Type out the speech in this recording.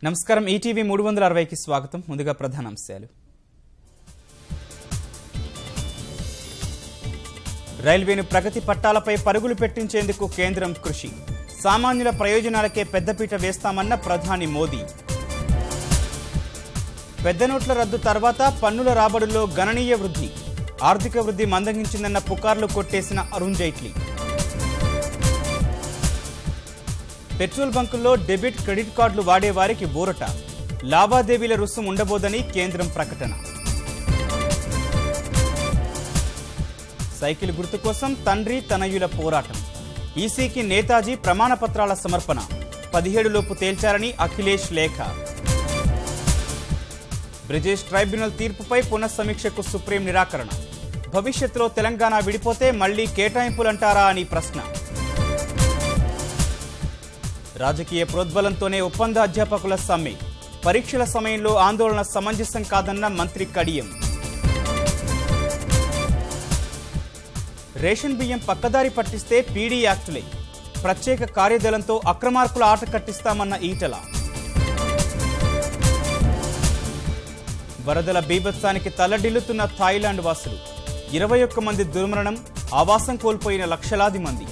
నమస్కారం ఈటీవీ 360కి స్వాగతం. ముందుగా ప్రధానాంశాలు. రైల్వేను ప్రగతి పట్టాలపై పరుగులు పెట్టించేందుకు కేంద్రం కృషి. సామాన్యుల ప్రయోజనాలకే పెద్దపీట వేస్తామన్న ప్రధాని మోదీ. పెద్ద నోట్ల రద్దు తర్వాత పన్నుల రాబడుల్లో గణనీయ వృద్ధి. ఆర్థిక వృద్ధి మందగించిందన్న పుకార్లు కొట్టేసిన అరుణ్ జైట్లీ. పెట్రోల్ బంకుల్లో డెబిట్ క్రెడిట్ కార్డులు వాడేవారికి ఊరట. లావాదేవీల రుసుము ఉండబోదని కేంద్రం ప్రకటన. సైకిల్ గుర్తు కోసం తండ్రి తనయుల పోరాటం. ఈసీకి నేతాజీ ప్రమాణ పత్రాల సమర్పణ. 17 లోపు తేల్చారని అఖిలేష్ లేఖ. బ్రిజేష్ ట్రైబ్యునల్ తీర్పుపై పునఃసమీక్షకు సుప్రీం నిరాకరణ. భవిష్యత్తులో తెలంగాణ విడిపోతే మళ్లీ కేటాయింపులంటారా అని ప్రశ్న. రాజకీయ ప్రోద్బలంతోనే ఒప్పంద అధ్యాపకుల సమ్మె. పరీక్షల సమయంలో ఆందోళన సమంజసం కాదన్న మంత్రి కడియం. రేషన్ బియ్యం పక్కదారి పట్టిస్తే పీడీ యాక్టులే. ప్రత్యేక కార్యదళంతో అక్రమార్కుల ఆట కట్టిస్తామన్న ఈటల. వరదల బీభత్సానికి తల్లడిల్లుతున్న థాయిలాండ్ వాసులు. 21 మంది దుర్మరణం. ఆవాసం కోల్పోయిన లక్షలాది మంది.